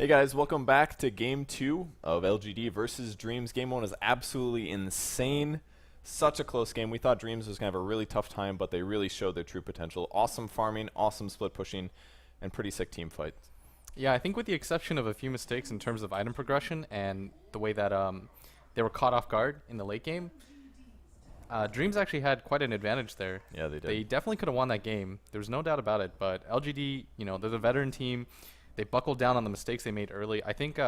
Hey guys, welcome back to Game 2 of LGD versus Dreamz. Game 1 is absolutely insane. Such a close game. We thought Dreamz was going to have a really tough time, but they really showed their true potential. Awesome farming, awesome split pushing, and pretty sick team fights. Yeah, I think with the exception of a few mistakes in terms of item progression and the way that they were caught off guard in the late game, Dreamz actually had quite an advantage there. Yeah, they did. They definitely could have won that game. There's no doubt about it, but LGD, they're the veteran team. They buckled down on the mistakes they made early. I think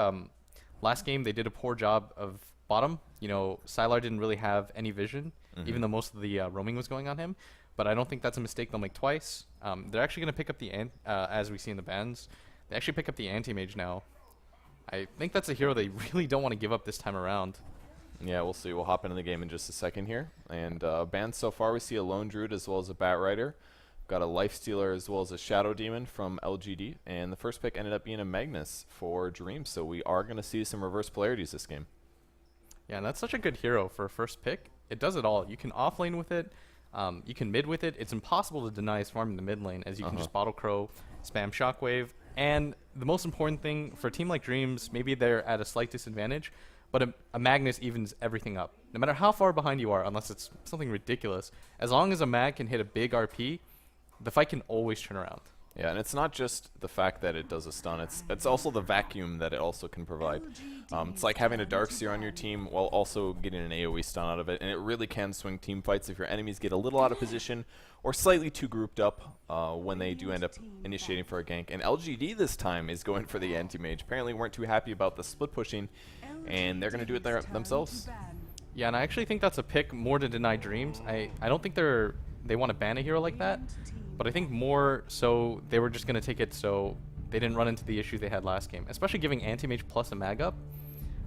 last game they did a poor job of bottom. Sylar didn't really have any vision, even though most of the roaming was going on him. But I don't think that's a mistake they'll make twice. They're actually going to pick up the, as we see in the bans, they actually pick up the anti-mage now. I think that's a hero they really don't want to give up this time around. Yeah, we'll see. We'll hop into the game in just a second here. And bans so far, we see a Lone Druid as well as a Bat Rider. Got a Lifestealer as well as a Shadow Demon from LGD, and the first pick ended up being a Magnus for Dreamz, so we are going to see some reverse polarities this game. Yeah, and that's such a good hero for a first pick. It does it all. You can offlane with it, you can mid with it. It's impossible to deny his farming the mid lane, as you can just Bottle Crow, spam Shockwave, and the most important thing for a team like Dreamz, maybe they're at a slight disadvantage, but a Magnus evens everything up. No matter how far behind you are, unless it's something ridiculous, as long as a Mag can hit a big RP, the fight can always turn around. Yeah, and it's not just the fact that it does a stun, it's also the vacuum that it also can provide. It's like having a Darkseer on your team while also getting an AoE stun out of it, and it really can swing team fights if your enemies get a little out of position or slightly too grouped up when they do end up initiating for a gank. And LGD this time is going for the anti-mage. Apparently weren't too happy about the split pushing, and they're going to do it themselves. Yeah, and I actually think that's a pick more to deny Dreamz. I don't think they want to ban a hero like that. But I think more so they were just going to take it so they didn't run into the issues they had last game. Especially giving anti-mage plus a mag up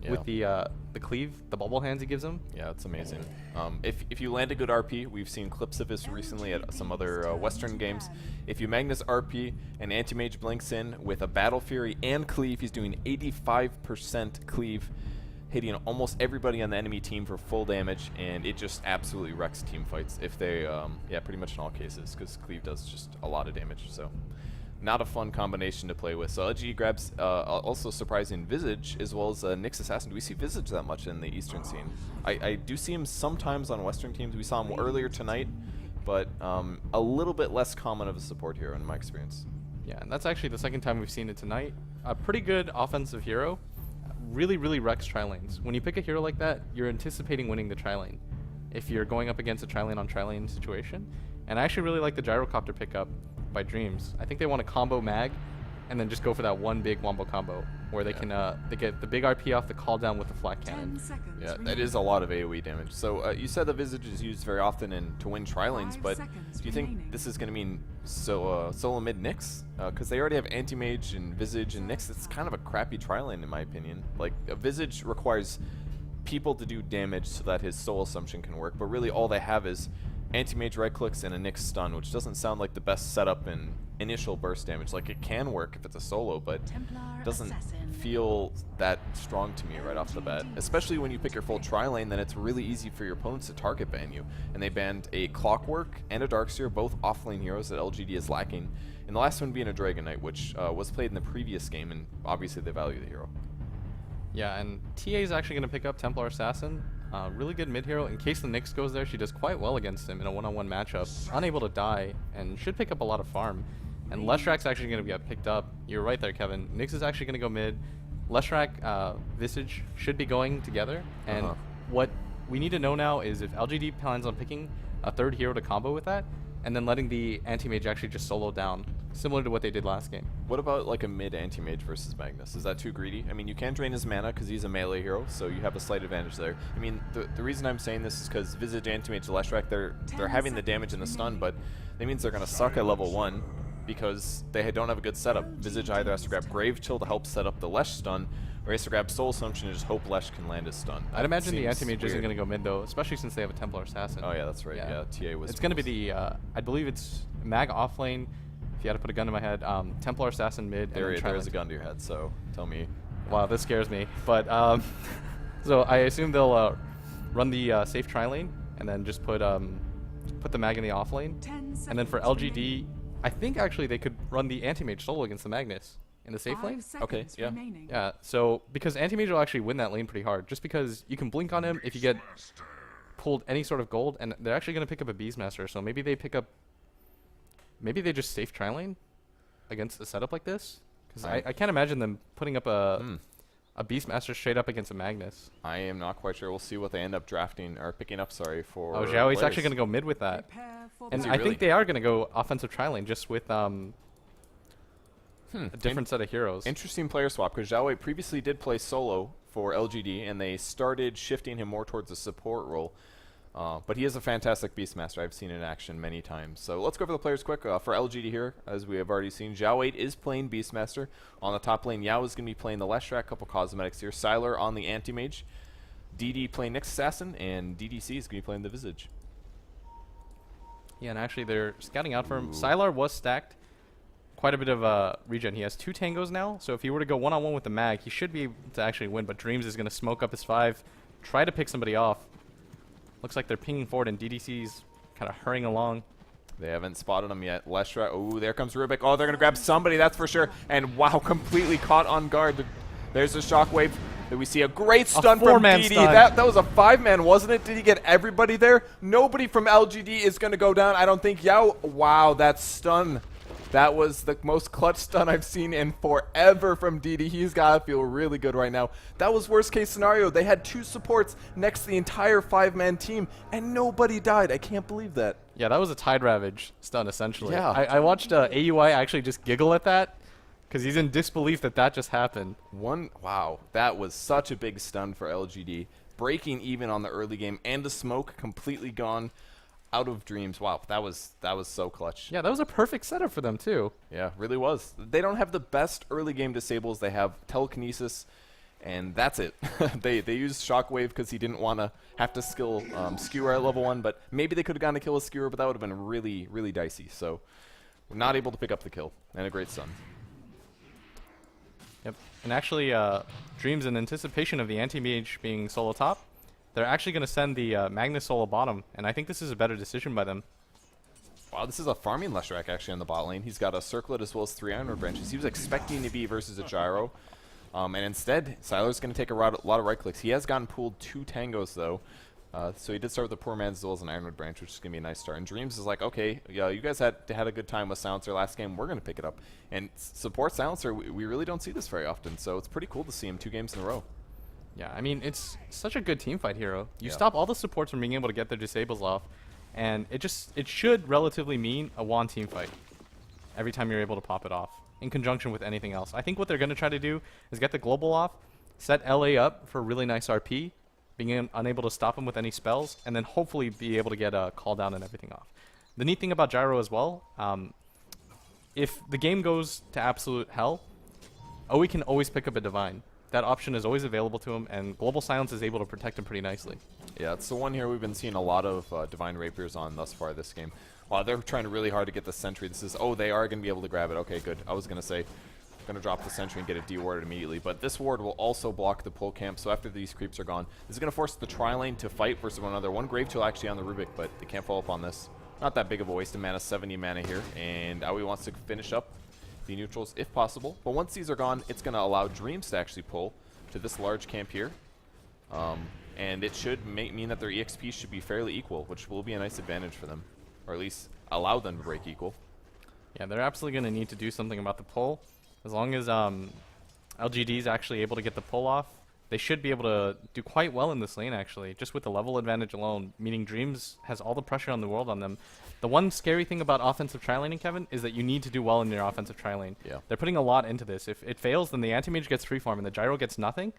with the cleave, the bubble hands he gives them. Yeah, it's amazing. If you land a good RP, we've seen clips of this recently at some other Western games. If you Magnus RP and anti-mage blinks in with a Battle Fury and cleave, he's doing 85% cleave, hitting almost everybody on the enemy team for full damage, and it just absolutely wrecks team fights if they, yeah, pretty much in all cases, because cleave does just a lot of damage, so not a fun combination to play with. So LG grabs also surprising Visage as well as Nyx Assassin. Do we see Visage that much in the Eastern scene? I do see him sometimes on Western teams. We saw him earlier tonight, but a little bit less common of a support hero in my experience. Yeah, and that's actually the second time we've seen it tonight. A pretty good offensive hero. Really wrecks tri-lanes. When you pick a hero like that, you're anticipating winning the tri-lane if you're going up against a tri-lane on tri-lane situation. And I actually really like the Gyrocopter pickup by Dreamz. I think they want to combo mag and then just go for that one big wombo combo where they can they get the big RP off the call down with the flat cannon. Yeah, that is a lot of AoE damage. So you said the Visage is used very often to win tri-lanes, but do you think this is going to mean solo mid Nyx? Because they already have anti-mage and Visage, and Nyx, it's kind of a crappy tri-lane in my opinion. Like, a Visage requires people to do damage so that his soul assumption can work, but really all they have is anti-mage right clicks and a Nyx stun, which doesn't sound like the best setup in initial burst damage. Like, it can work if it's a solo, but doesn't feel that strong to me right off the bat. Especially when you pick your full tri-lane, then it's really easy for your opponents to target ban you. And they banned a Clockwork and a Darkseer, both offlane heroes that LGD is lacking. And the last one being a Dragon Knight, which was played in the previous game, and obviously they value the hero. Yeah, and TA is actually going to pick up Templar Assassin. Really good mid hero. In case the Nyx goes there, she does quite well against him in a one-on-one matchup. Unable to die, and should pick up a lot of farm. And Leshrak's actually going to get picked up. You're right there, Kevin. Nyx is actually going to go mid. Leshrak, Visage should be going together. And what we need to know now is if LGD plans on picking a third hero to combo with that, and then letting the anti-mage actually just solo down, similar to what they did last game. What about like a mid anti-mage versus Magnus? Is that too greedy? I mean, you can drain his mana because he's a melee hero, so you have a slight advantage there. I mean, the reason I'm saying this is because Visage, anti-mage, Leshrak, they're having the damage and the stun, but that means they're going to suck at level 1 because they don't have a good setup. Visage either has to grab Grave Chill to help set up the Lesh stun, or he has to grab Soul Assumption and just hope Lesh can land his stun. I'd imagine the anti-mage isn't going to go mid, though, especially since they have a Templar Assassin. Oh, yeah, that's right. Yeah, TA was... It's going to be the, I believe it's Mag offlane, if you had to put a gun to my head, Templar Assassin mid. There is a gun to your head, so tell me. Wow, this scares me. But, so I assume they'll run the safe tri-lane, and then just put the Mag in the offlane. And then for LGD, I think actually they could run the anti-mage solo against the Magnus. in the safe lane. Okay, yeah. Yeah, so because Anti-Mage will actually win that lane pretty hard, just because you can blink on him if you get pulled any sort of gold, and they're actually going to pick up a Beastmaster, so maybe they pick up, maybe they just safe tri-lane against a setup like this, because I can't imagine them putting up a Beastmaster straight up against a Magnus. I am not quite sure. We'll see what they end up drafting, or picking up, sorry, for... Oh, Xiaoi's actually going to go mid with that. And I think they are going to go offensive tri-lane just with a different set of heroes. Interesting player swap, because Xiaoi previously did play solo for LGD, and they started shifting him more towards a support role. But he is a fantastic Beastmaster. I've seen in action many times. So let's go over the players quick. For LGD here, as we have already seen, Xiao is playing Beastmaster. On the top lane, Yao is going to be playing the Leshrac, couple cosmetics here. Sylar on the Anti-Mage. DD playing Nyx Assassin, and DDC is going to be playing the Visage. Yeah, and actually they're scouting out for him. Sylar was stacked quite a bit of regen. He has 2 tangos now, so if he were to go one-on-one with the mag, he should be able to actually win, but Dreamz is going to smoke up his 5, try to pick somebody off. Looks like they're pinging forward, and DDC's kind of hurrying along. They haven't spotted him yet. Leshrac, oh, there comes Rubik. Oh, they're going to grab somebody, that's for sure. And wow, completely caught on guard. There's the shockwave. We see a great stun from DD. That was a 5-man, wasn't it? Did he get everybody there? Nobody from LGD is going to go down. I don't think Yao. Wow, that stun. That was the most clutch stun I've seen in forever from DD. He's got to feel really good right now. That was worst case scenario. They had 2 supports next to the entire 5-man team, and nobody died. I can't believe that. Yeah, that was a Tide Ravage stun, essentially. Yeah. I watched AUI actually just giggle at that, because he's in disbelief that that just happened. Wow, that was such a big stun for LGD. Breaking even on the early game, and the smoke completely gone out of Dreamz. Wow, that was so clutch. Yeah, that was a perfect setup for them too. Yeah, really was. They don't have the best early game disables. They have telekinesis, and that's it. they used Shockwave because he didn't want to have to skill Skewer at level 1, but maybe they could have gone to kill a Skewer, but that would have been really, really dicey. So we're not able to pick up the kill, and a great stun. Yep, and actually Dreamz, in anticipation of the Anti-Mage being solo top, they're actually going to send the Magnus solo bottom, and I think this is a better decision by them. Wow, this is a farming Leshrac actually on the bot lane. He's got a Circlet as well as 3 Ironwood branches. He was expecting to be versus a Gyro, and instead, Sylar's going to take a lot of right clicks. He has gotten pulled 2 tangos though, so he did start with the Poor Man's as well as an Ironwood branch, which is going to be a nice start. And Dreamz is like, okay, yeah, you guys had a good time with Silencer last game. We're going to pick it up. And support Silencer, we really don't see this very often, so it's pretty cool to see him 2 games in a row. Yeah, I mean, it's such a good teamfight hero. You stop all the supports from being able to get their disables off, and it should relatively mean a one teamfight every time you're able to pop it off, in conjunction with anything else. I think what they're going to try to do is get the global off, set LA up for really nice RP, being unable to stop him with any spells, and then hopefully be able to get a call down and everything off. The neat thing about Gyro as well, if the game goes to absolute hell, Owie can always pick up a Divine. That option is always available to him, and Global Silence is able to protect him pretty nicely. Yeah, it's the one here we've been seeing a lot of Divine Rapiers on thus far this game. Wow, they're trying really hard to get the Sentry. This is, oh, they are going to be able to grab it. Okay, good. I was going to say, going to drop the Sentry and get it de-warded immediately, but this ward will also block the pull camp, so after these creeps are gone, this is going to force the tri-lane to fight versus one another. One Grave Chill actually on the Rubik, but they can't follow up on this. Not that big of a waste of mana, 70 mana here, and Aoi wants to finish up the neutrals if possible, but once these are gone, it's going to allow Dreamz to actually pull to this large camp here, and it should mean that their EXP should be fairly equal, which will be a nice advantage for them, or at least allow them to break equal. Yeah, they're absolutely going to need to do something about the pull. As long as LGD is actually able to get the pull off, they should be able to do quite well in this lane, actually, just with the level advantage alone, meaning Dreamz has all the pressure on the world on them. The one scary thing about offensive tri-laning, Kevin, is that you need to do well in your offensive tri-lane. Yeah. They're putting a lot into this. If it fails, then the Anti-Mage gets free farm and the Gyro gets nothing,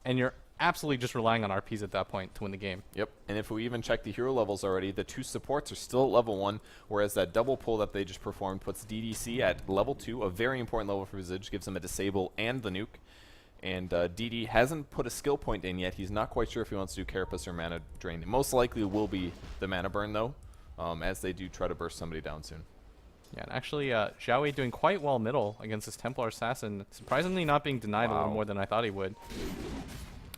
and you're absolutely just relying on RPs at that point to win the game. Yep, and if we even check the hero levels already, the 2 supports are still at level 1, whereas that double pull that they just performed puts DDC at level 2, a very important level for Visage, gives him a disable and the nuke. And DD hasn't put a skill point in yet. He's not quite sure if he wants to do Carapace or Mana Drain. It most likely will be the Mana Burn, though, as they do try to burst somebody down soon. Yeah, and actually, Xiaowei doing quite well middle against this Templar Assassin. Surprisingly not being denied a little more than I thought he would.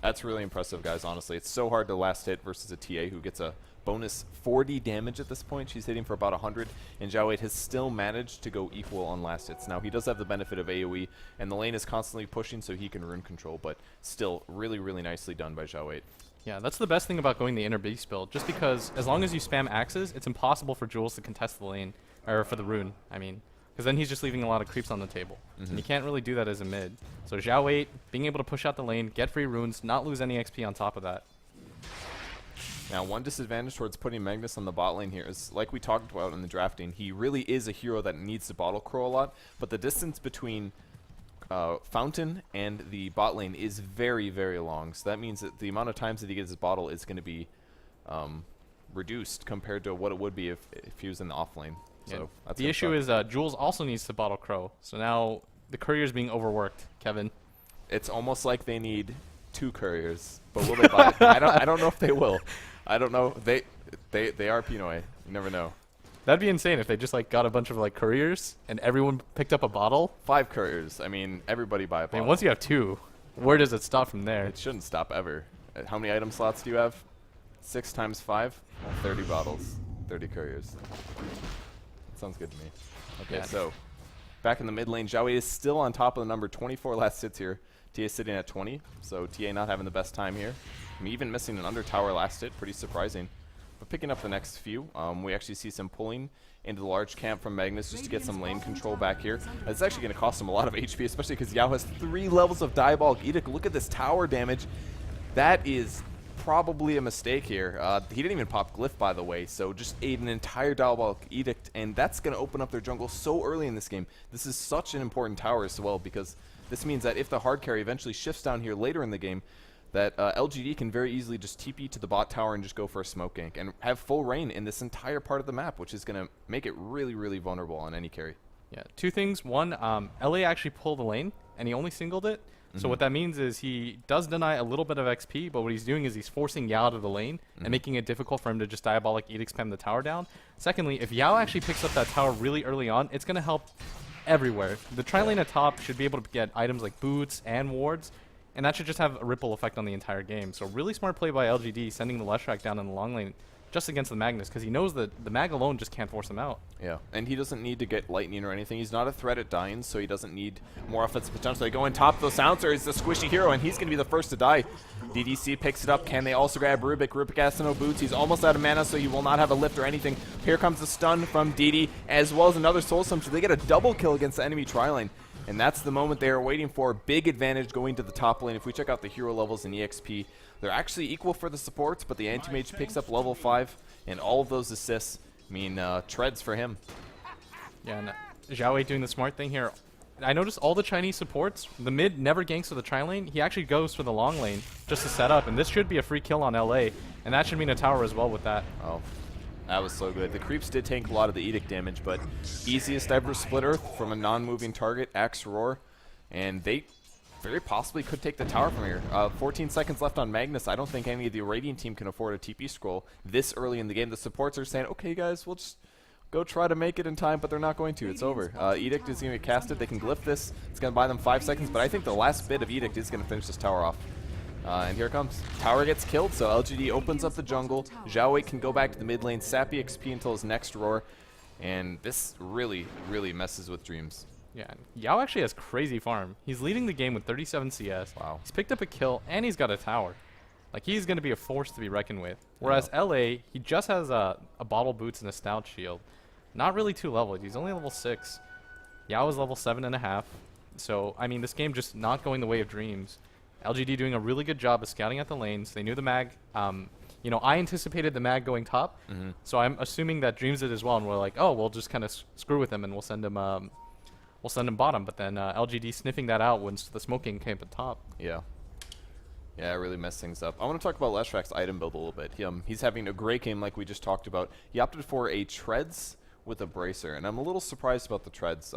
That's really impressive, guys, honestly. It's so hard to last hit versus a TA who gets a bonus 40 damage at this point. She's hitting for about 100, and Zhao Wei has still managed to go equal on last hits. Now, he does have the benefit of AoE, and the lane is constantly pushing, so he can rune control, but still really, really nicely done by Zhao Wei. Yeah, that's the best thing about going the inner beast build, just because as long as you spam axes, it's impossible for Jules to contest the lane, or for the rune, I mean. Because then he's just leaving a lot of creeps on the table. And you can't really do that as a mid. So Zhao Wei, being able to push out the lane, get free runes, not lose any XP on top of that. Now, one disadvantage towards putting Magnus on the bot lane here is, like we talked about in the drafting, he really is a hero that needs to bottle crow a lot, but the distance between Fountain and the bot lane is very, very long. So that means that the amount of times that he gets his bottle is going to be reduced compared to what it would be if he was in the off lane. Yeah. So that's the issue is Jules also needs to bottle crow. So now the courier's being overworked, Kevin. It's almost like they need 2 couriers, but will they buy it? I don't know if they will. I don't know. They are Pinoy. You never know. That'd be insane if they just like got a bunch of like couriers and everyone picked up a bottle. 5 couriers. I mean, everybody buy a bottle. I mean, once you have 2, where does it stop from there? It shouldn't stop ever. How many item slots do you have? 6 times 5? 30 bottles. 30 couriers. Sounds good to me. Okay, Yeah. So back in the mid lane, Zhao Wei is still on top of the number 24 last hits here. TA sitting at 20, so TA not having the best time here. I mean, even missing an under tower last hit, pretty surprising. But picking up the next few, we actually see some pulling into the large camp from Magnus just to get some lane control back here. It's actually going to cost him a lot of HP, especially because Yao has 3 levels of Diabolic Edict. Look at this tower damage. That is probably a mistake here. He didn't even pop Glyph, by the way, so just ate an entire Diabolic Edict, and that's going to open up their jungle so early in this game. This is such an important tower as well, because this means that if the hard carry eventually shifts down here later in the game, that LGD can very easily just TP to the bot tower and just go for a smoke gank and have full reign in this entire part of the map, which is going to make it really, really vulnerable on any carry. Yeah, 2 things. One, LA actually pulled the lane, and he only singled it. So what that means is he does deny a little bit of XP, but what he's doing is he's forcing Yao out of the lane and making it difficult for him to just Diabolic Edict spam the tower down. Secondly, if Yao actually picks up that tower really early on, it's going to help everywhere. The tri-lane at top should be able to get items like boots and wards, and that should just have a ripple effect on the entire game. So really smart play by LGD, sending the Leshrac down in the long lane just against the Magnus, because he knows that the mag alone just can't force him out. Yeah, and he doesn't need to get lightning or anything. He's not a threat at dying, so he doesn't need more offensive potential. They go on top of the silencer. He's the squishy hero, and he's going to be the first to die. DDC picks it up. Can they also grab Rubik? Rubik has no boots. He's almost out of mana, so he will not have a lift or anything. Here comes the stun from DD, as well as another soul sum, so they get a double kill against the enemy tri-lane. And that's the moment they are waiting for. Big advantage going to the top lane. If we check out the hero levels in EXP, they're actually equal for the supports, but the anti-mage picks up level 5, and all of those assists mean treads for him. Yeah, and Zhao Wei doing the smart thing here. I noticed all the Chinese supports, the mid never ganks to the tri-lane. He actually goes for the long lane just to set up, and this should be a free kill on LA, and that should mean a tower as well with that. Oh, that was so good. The creeps did tank a lot of the Edict damage, but easiest ever split earth from a non-moving target, Axe Roar, and they very possibly could take the tower from here. 14 seconds left on Magnus. I don't think any of the Radiant team can afford a TP scroll this early in the game. The supports are saying, okay guys, we'll just go try to make it in time, but they're not going to. It's over. Edict is going to be casted. They can glyph this. It's going to buy them 5 seconds, but I think the last bit of Edict is going to finish this tower off. And here it comes. Tower gets killed, so LGD opens up the jungle. Zhao Wei can go back to the mid lane, sappy XP until his next roar, and this really, really messes with Dreamz. Yeah, Yao actually has crazy farm. He's leading the game with 37 CS. Wow. He's picked up a kill, and he's got a tower. Like, he's going to be a force to be reckoned with. Whereas LA, he just has a bottle boots and a stout shield. Not really too leveled. He's only level 6. Yao is level 7.5. So, I mean, this game just not going the way of Dreamz. LGD doing a really good job of scouting at the lanes. They knew the mag. You know, I anticipated the mag going top, so I'm assuming that Dreamz did as well. And we're like, oh, we'll just kind of screw with him and we'll send him bottom. But then LGD sniffing that out once the smoking came at top. Yeah. Yeah, it really messed things up. I want to talk about Leshrac's item build a little bit. He's having a great game like we just talked about. He opted for a Treads with a Bracer, and I'm a little surprised about the Treads.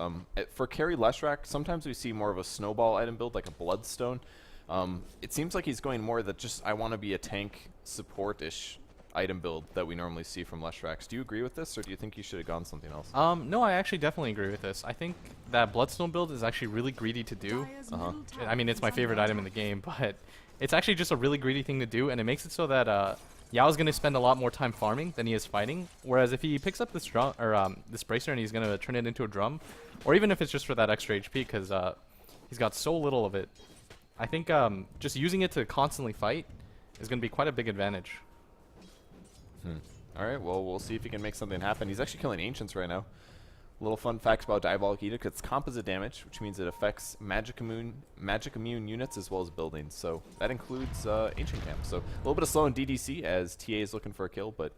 For carry Leshrac, sometimes we see more of a snowball item build, like a Bloodstone. It seems like he's going more that just, I want to be a tank support-ish item build that we normally see from Leshrac. Do you agree with this, or do you think you should have gone something else? No, I actually definitely agree with this. I think that Bloodstone build is actually really greedy to do. I mean, it's my favorite item in the game, but it's actually just a really greedy thing to do, and it makes it so that Yao's going to spend a lot more time farming than he is fighting. Whereas if he picks up this drum or this bracer and he's going to turn it into a drum, or even if it's just for that extra HP, because he's got so little of it, I think just using it to constantly fight is going to be quite a big advantage. All right, well, we'll see if he can make something happen. He's actually killing Ancients right now. Little fun facts about Diabolic Edict. It's composite damage, which means it affects magic immune units as well as buildings. So that includes Ancient Camp. So a little bit of slow in DDC as TA is looking for a kill, but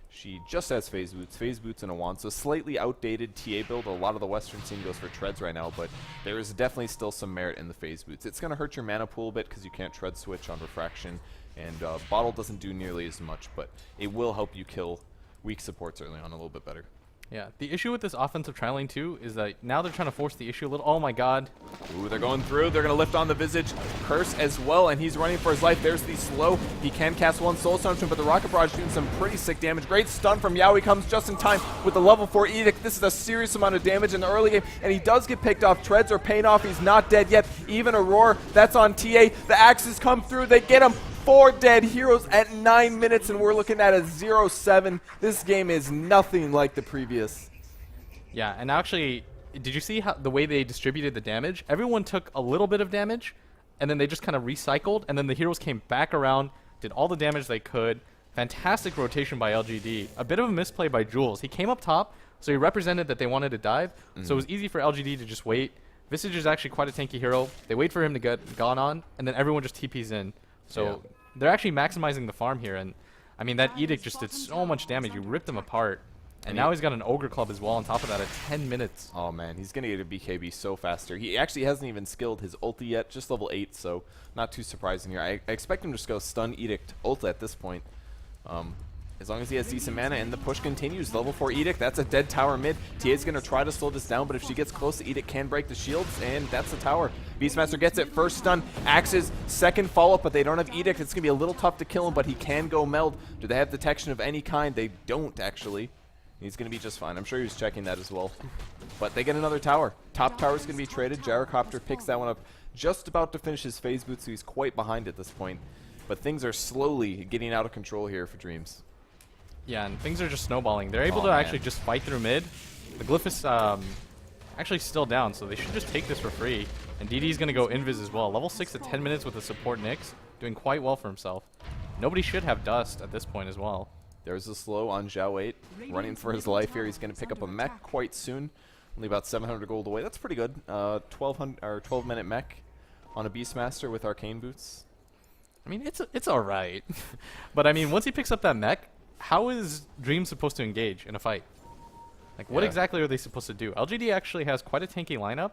she just has Phase Boots and a wand. So slightly outdated TA build. A lot of the Western scene goes for treads right now, but there is definitely still some merit in the Phase Boots. It's going to hurt your mana pool a bit because you can't tread switch on refraction, and Bottle doesn't do nearly as much, but it will help you kill weak supports early on a little bit better. Yeah, the issue with this offensive tri lane too is that now they're trying to force the issue a little. Oh my god. Ooh, they're going through. They're going to lift on the Visage. Curse as well, and he's running for his life. There's the slow. He can cast one Soul Assumption, but the Rocket Barrage doing some pretty sick damage. Great stun from Yao. He comes just in time with the level 4 Edict. This is a serious amount of damage in the early game, and he does get picked off. Treads are paying off. He's not dead yet. Even a Roar. That's on TA. The axes come through. They get him. 4 dead heroes at 9 minutes, and we're looking at a 0-7. This game is nothing like the previous. Yeah, and actually, did you see how the way they distributed the damage? Everyone took a little bit of damage, and then they just kind of recycled, and then the heroes came back around, did all the damage they could. Fantastic rotation by LGD. A bit of a misplay by Jules. He came up top, so he represented that they wanted to dive, so it was easy for LGD to just wait. Visage is actually quite a tanky hero. They wait for him to get gone on, and then everyone just TPs in. So they're actually maximizing the farm here, and I mean, that Edict just did so much damage. You ripped them apart. And now he's got an Ogre Club as well on top of that at 10 minutes. Oh man, he's going to get a BKB so faster. He actually hasn't even skilled his ulti yet, just level 8, so not too surprising here. I expect him to just go stun Edict ult at this point. As long as he has decent mana and the push continues. Level 4 Edict, that's a dead tower mid. TA's going to try to slow this down, but if she gets close, the Edict can break the shields, and that's the tower. Beastmaster gets it, first stun, Axes, second follow-up, but they don't have Edict. It's going to be a little tough to kill him, but he can go meld. Do they have detection of any kind? They don't, actually. He's going to be just fine. I'm sure he was checking that as well. But they get another tower. Top tower's going to be traded. Gyrocopter picks that one up just about to finish his Phase Boot, so he's quite behind at this point. But things are slowly getting out of control here for Dreamz. Yeah, and things are just snowballing. They're able to actually just fight through mid. The Glyph is actually still down, so they should just take this for free. And DD's going to go Invis as well. Level 6 at 10 minutes with a support Nyx, doing quite well for himself. Nobody should have Dust at this point as well. There's a slow on Zhao 8, running for his life here. He's going to pick up a mech quite soon. Only about 700 gold away. That's pretty good. 12-minute mech on a Beastmaster with Arcane Boots. I mean, it's all right. But I mean, once he picks up that mech, how is Dreamz supposed to engage in a fight? Like, what exactly are they supposed to do? LGD actually has quite a tanky lineup,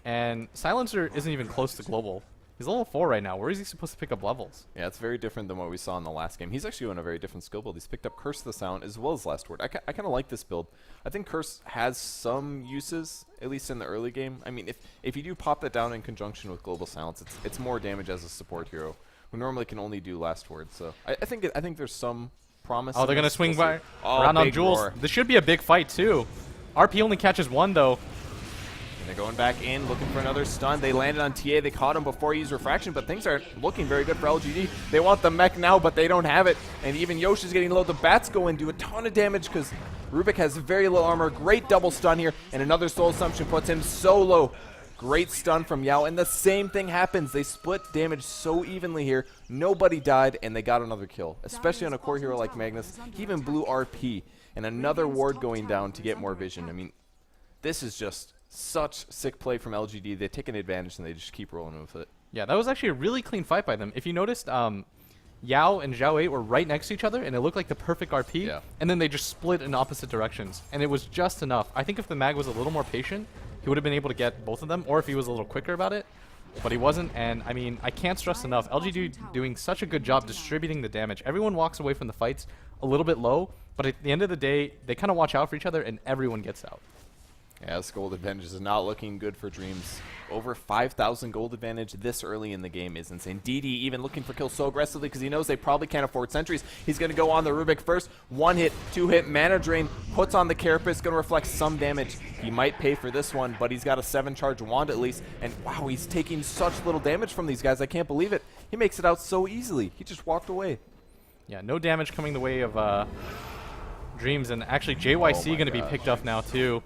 and Silencer isn't even close to global. He's level 4 right now. Where is he supposed to pick up levels? Yeah, it's very different than what we saw in the last game. He's actually on a very different skill build. He's picked up Curse of the Sound as well as Last Word. I kind of like this build. I think Curse has some uses, at least in the early game. I mean, if you do pop that down in conjunction with Global Silence, it's more damage as a support hero, who normally can only do Last Word. So I think there's some promise. Oh, they're going to swing by around on Jules. Roar. This should be a big fight, too. RP only catches 1, though. They're going back in, looking for another stun. They landed on TA. They caught him before he used Refraction, but things are looking very good for LGD. They want the mech now, but they don't have it. And even Yoshi's getting low. The bats go in, do a ton of damage because Rubik has very little armor. Great double stun here, and another Soul Assumption puts him so low. Great stun from Yao, and the same thing happens. They split damage so evenly here. Nobody died, and they got another kill, especially on a core hero like Magnus. He even blew RP, and another ward going down to get more vision. I mean, this is just such sick play from LGD. They take an advantage, and they just keep rolling with it. Yeah, that was actually a really clean fight by them. If you noticed, Yao and Zhao 8 were right next to each other, and it looked like the perfect RP, and then they just split in opposite directions, and it was just enough. I think if the mag was a little more patient, he would have been able to get both of them, or if he was a little quicker about it, but he wasn't. And I mean, I can't stress enough, LGD doing such a good job distributing the damage. Everyone walks away from the fights a little bit low, but at the end of the day, they kind of watch out for each other, and everyone gets out. Yeah, this gold advantage is not looking good for Dreamz. Over 5,000 gold advantage this early in the game is insane. DD even looking for kills so aggressively because he knows they probably can't afford sentries. He's going to go on the Rubik first. 1 hit, 2 hit, mana drain, puts on the Carapace, going to reflect some damage. He might pay for this one, but he's got a 7-charge wand at least. And wow, he's taking such little damage from these guys. I can't believe it. He makes it out so easily. He just walked away. Yeah, no damage coming the way of Dreamz, and actually JYC going to be picked up now too.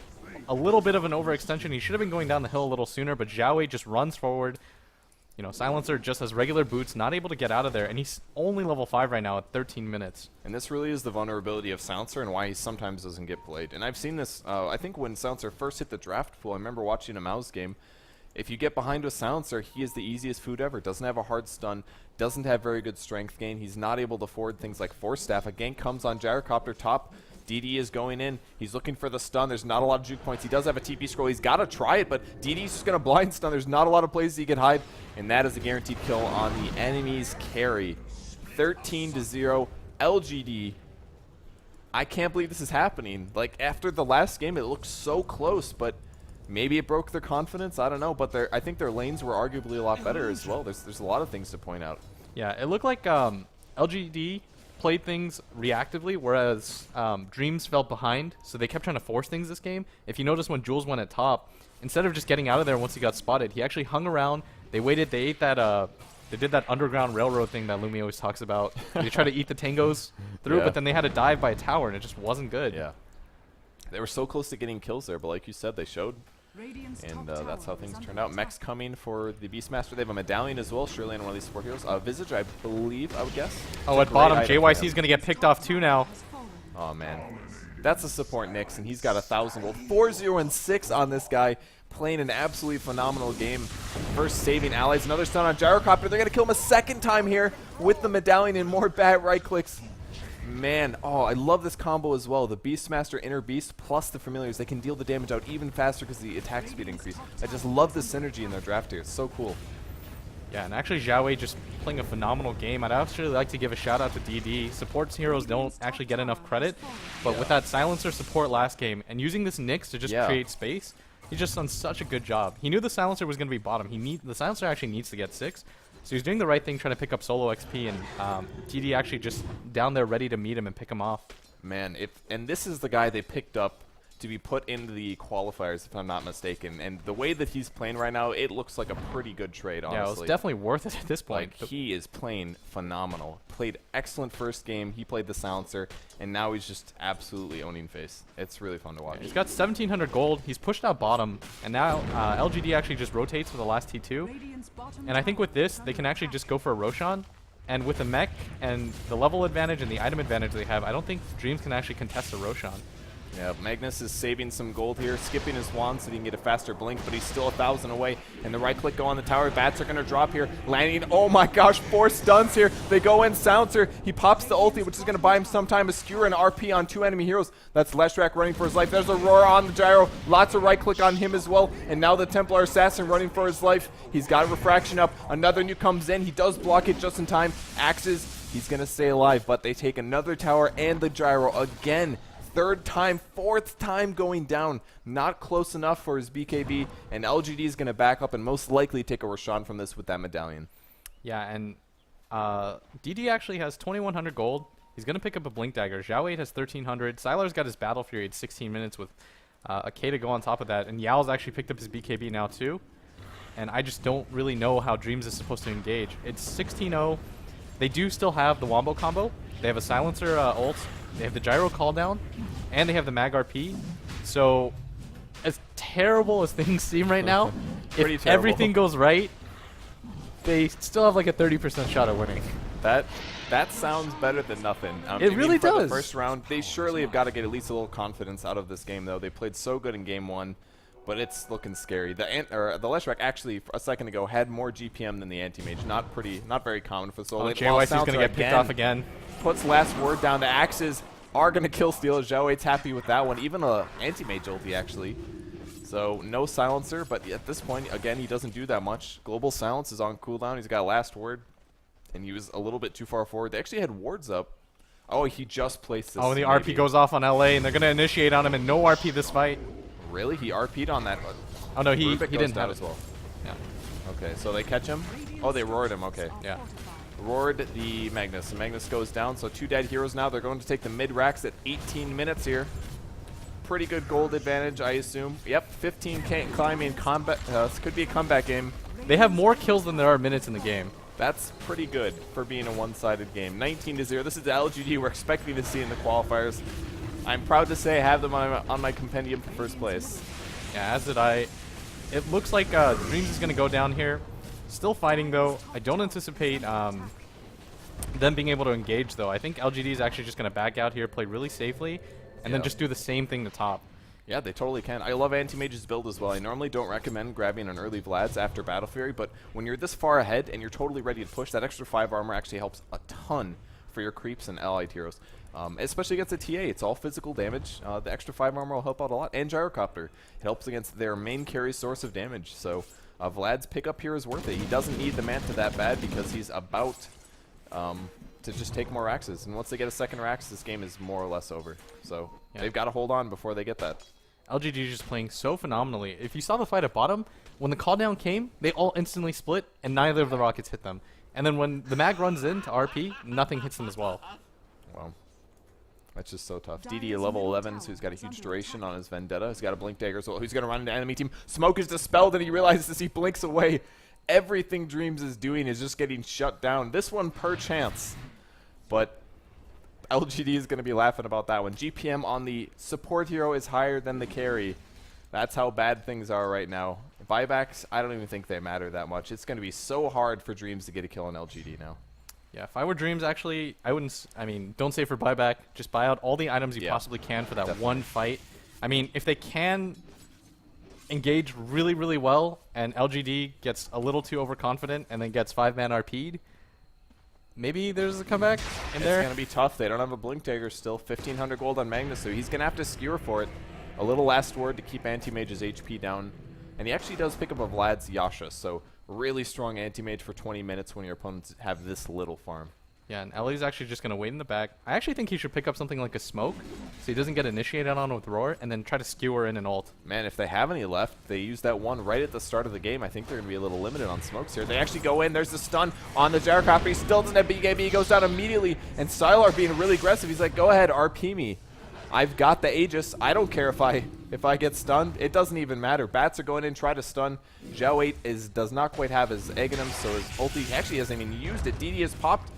A little bit of an overextension. He should have been going down the hill a little sooner, but Xiaowei just runs forward. You know, Silencer just has regular boots, not able to get out of there, and he's only level 5 right now at 13 minutes. And this really is the vulnerability of Silencer and why he sometimes doesn't get played. And I've seen this, I think when Silencer first hit the draft pool, I remember watching a Mouse game. If you get behind with Silencer, he is the easiest food ever. Doesn't have a hard stun, doesn't have very good strength gain. He's not able to forward things like Force Staff. A gank comes on Gyrocopter top. DD is going in. He's looking for the stun. There's not a lot of juke points. He does have a TP scroll. He's got to try it, but DD's just going to blind stun. There's not a lot of places he can hide, and that is a guaranteed kill on the enemy's carry. 13-0 LGD. I can't believe this is happening. Like, after the last game, it looked so close, but maybe it broke their confidence. I don't know, but I think their lanes were arguably a lot better as well. There's a lot of things to point out. Yeah, it looked like LGD played things reactively, whereas Dreamz fell behind, so they kept trying to force things this game. If you notice when Jules went at top, instead of just getting out of there once he got spotted, he actually hung around. They waited, they ate that, they did that underground railroad thing that Lumi always talks about. They tried to eat the tangos through, but then they had to dive by a tower, and it just wasn't good. Yeah. They were so close to getting kills there, but like you said, they showed. And that's how things turned out. Mech's coming for the Beastmaster. They have a medallion as well, surely on one of these support heroes. Visage, I believe, I would guess. Oh, at bottom, JYC is going to get picked off too now. Oh, man. That's a support Nyx, and he's got 1,000 gold. 4-0-6 on this guy, playing an absolutely phenomenal game. First saving allies. Another stun on Gyrocopter. They're going to kill him a second time here with the medallion and more bad right clicks. Man, oh, I love this combo as well. The Beastmaster Inner Beast plus the Familiars. They can deal the damage out even faster because the attack speed increase. I just love the synergy in their draft here. It's so cool. Yeah, and actually Xiaowei just playing a phenomenal game. I'd actually like to give a shout out to DD. Supports heroes don't actually get enough credit, but with that Silencer support last game and using this Nyx to just create space, he's just done such a good job. He knew the Silencer was going to be bottom. The Silencer actually needs to get 6. So he's doing the right thing, trying to pick up solo XP, and DD actually just down there ready to meet him and pick him off. Man, and this is the guy they picked up to be put into the qualifiers, if I'm not mistaken. And the way that he's playing right now, it looks like a pretty good trade, honestly. Yeah, it was definitely worth it at this point. Like, he is playing phenomenal. Played excellent first game. He played the Silencer, and now he's just absolutely owning face. It's really fun to watch. Yeah, he's got 1,700 gold. He's pushed out bottom, and now LGD actually just rotates for the last T2. And I think with this, they can actually just go for a Roshan. And with the mech and the level advantage and the item advantage they have, I don't think Dreamz can actually contest a Roshan. Yeah, Magnus is saving some gold here, skipping his wand so that he can get a faster blink, but he's still 1,000 away. And the right click go on the tower. Bats are going to drop here. Landing, oh my gosh, 4 stuns here. They go in, Silencer. He pops the ulti, which is going to buy him some time. A skewer and RP on 2 enemy heroes. That's Leshrac running for his life. There's Aurora on the gyro. Lots of right click on him as well. And now the Templar Assassin running for his life. He's got refraction up. Another nuke comes in. He does block it just in time. Axes, he's going to stay alive, but they take another tower and the gyro again. 3rd time, 4th time going down. Not close enough for his BKB, and LGD is going to back up and most likely take a Roshan from this with that medallion. Yeah, and DD actually has 2,100 gold. He's going to pick up a Blink Dagger. Xiaowei has 1,300. Sylar's got his Battle Fury at 16 minutes with a K to go on top of that, and Yao's actually picked up his BKB now too. And I just don't really know how Dreamz is supposed to engage. It's 16-0. They do still have the Wombo combo. They have a Silencer ult. They have the Gyro call down, and they have the Mag RP. So, as terrible as things seem right now, if everything goes right, they still have like a 30% shot at winning. That sounds better than nothing. It really does. The first round, they surely have got to get at least a little confidence out of this game, though. They played so good in game 1, but it's looking scary. The Leshrac actually a second ago had more GPM than the Anti-Mage. Not very common for solo. JYC is going to get picked off again. Puts last word down. The axes are going to kill Steel. Xiaowei's happy with that one. Even a Anti-Mage ulti, actually. So, no Silencer, but at this point, again, he doesn't do that much. Global Silence is on cooldown. He's got last word, and he was a little bit too far forward. They actually had wards up. Oh, he just placed this. Oh, and the RP goes off on LA, and they're going to initiate on him, and no RP this fight. Really? He RP'd on that? Oh, no, he didn't have as well. Yeah. Okay, so they catch him. Oh, they roared him. Okay. Yeah. Roared the Magnus. The Magnus goes down, so 2 dead heroes now. They're going to take the mid racks at 18 minutes here. Pretty good gold advantage, I assume. Yep, 15K climbing combat. This could be a comeback game. They have more kills than there are minutes in the game. That's pretty good for being a one-sided game. 19-0. This is the LGD we're expecting to see in the qualifiers. I'm proud to say I have them on my compendium for first place. Yeah, as did I. It looks like Dreamz is going to go down here. Still fighting, though. I don't anticipate them being able to engage, though. I think LGD is actually just going to back out here, play really safely, and then just do the same thing to top. Yeah, they totally can. I love Anti-Mage's build as well. I normally don't recommend grabbing an early Vlad's after Battle Fury, but when you're this far ahead and you're totally ready to push, that extra 5 armor actually helps a ton for your creeps and allied heroes. Especially against a TA. It's all physical damage. The extra 5 armor will help out a lot. And Gyrocopter. It helps against their main carry source of damage. So Vlad's pickup here is worth it. He doesn't need the Manta that bad because he's about to just take more Raxes. And once they get a second Rax, this game is more or less over. So they've got to hold on before they get that. LGD is just playing so phenomenally. If you saw the fight at bottom, when the call down came, they all instantly split, and neither of the rockets hit them. And then when the mag runs in to RP, nothing hits them as well. Wow. That's just so tough. DD at level 11, so he's got a huge duration on his Vendetta. He's got a Blink Dagger, so he's going to run into enemy team. Smoke is dispelled, and he realizes as he blinks away, everything Dreamz is doing is just getting shut down. This one per chance. But LGD is going to be laughing about that one. GPM on the support hero is higher than the carry. That's how bad things are right now. Buybacks, I don't even think they matter that much. It's going to be so hard for Dreamz to get a kill on LGD now. Yeah, if I were Dreamz, actually, I wouldn't. I mean, don't save for buyback. Just buy out all the items you possibly can for that one fight. I mean, if they can engage really, really well, and LGD gets a little too overconfident and then gets 5-man RP'd, maybe there's a comeback in there. It's going to be tough. They don't have a Blink Dagger still. 1,500 gold on Magnus, so he's going to have to skewer for it. A little last word to keep Anti-Mage's HP down. And he actually does pick up a Vlad's Yasha, so really strong Anti-Mage for 20 minutes when your opponents have this little farm. Yeah, and Ellie's actually just going to wait in the back. I actually think he should pick up something like a Smoke, so he doesn't get initiated on with Roar, and then try to skewer in an ult. Man, if they have any left, they use that one right at the start of the game. I think they're going to be a little limited on Smokes here. They actually go in. There's the stun on the Gyrocopter. He still doesn't have BKB. He goes down immediately, and Sylar being really aggressive. He's like, go ahead, RP me. I've got the Aegis. I don't care if I get stunned. It doesn't even matter. Bats are going in, try to stun. Zhao 8 does not quite have his egg in him, so his ulti actually hasn't even used it. DD has popped,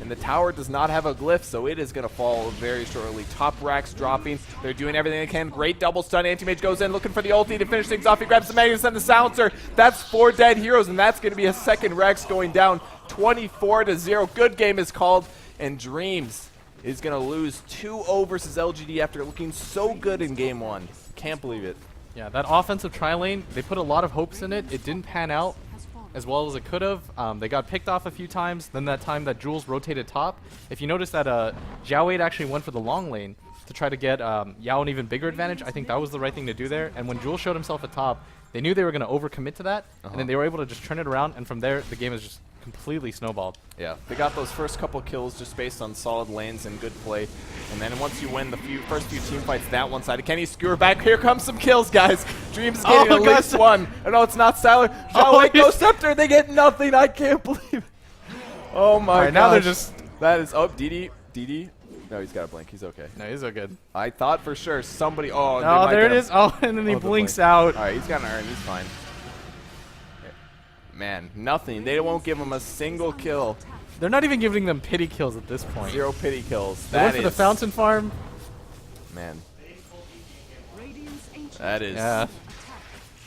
and the tower does not have a glyph, so it is going to fall very shortly. Top racks dropping. They're doing everything they can. Great double stun. Anti-Mage goes in looking for the ulti to finish things off. He grabs the Magnus and the Silencer. That's 4 dead heroes, and that's going to be a second Rex going down. 24-0. Good game is called, and Dreamz is going to lose 2-0 versus LGD after looking so good in game 1. Can't believe it. Yeah, that offensive tri-lane, they put a lot of hopes in it. It didn't pan out as well as it could have. They got picked off a few times. Then that time that Jules rotated top, if you notice that Zhao 8 actually went for the long lane to try to get Yao an even bigger advantage. I think that was the right thing to do there. And when Jules showed himself at top, they knew they were going to overcommit to that, and then they were able to just turn it around, and from there, the game is just completely snowballed. Yeah, they got those first couple kills just based on solid lanes and good play. And then once you win the first few team fights that one side, can he skewer back? Here comes some kills, guys. Dreamz is getting at least one. Oh, no, it's not Sylar. Zhao goes Scepter. They get nothing. I can't believe it. Oh, my God. Now they're just... That is... Oh, DD. No, he's got a blink. He's okay. No, he's so good. I thought for sure somebody... Oh, no, there it is. Oh, and then he blinks out. All right, he's got an iron. He's fine. Man, nothing. They won't give him a single kill. They're not even giving them pity kills at this point. 0 pity kills. They went for the fountain farm. Man. That is... Yeah.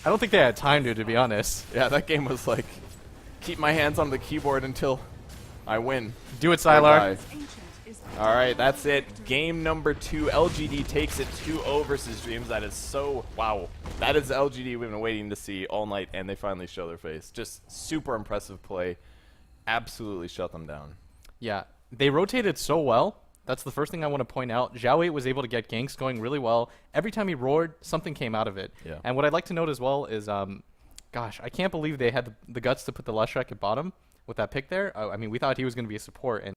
I don't think they had time to be honest. Yeah, that game was like, keep my hands on the keyboard until I win. Do it, Sylar. All right, that's it. Game number 2. LGD takes it 2-0 versus Dreamz. That is so... Wow. That is LGD we've been waiting to see all night, and they finally show their face. Just super impressive play. Absolutely shut them down. Yeah, they rotated so well. That's the first thing I want to point out. Zhao 8 was able to get ganks going really well. Every time he roared, something came out of it. Yeah. And what I'd like to note as well is, gosh, I can't believe they had the guts to put the Lushrek at bottom with that pick there. I mean, we thought he was going to be a support, and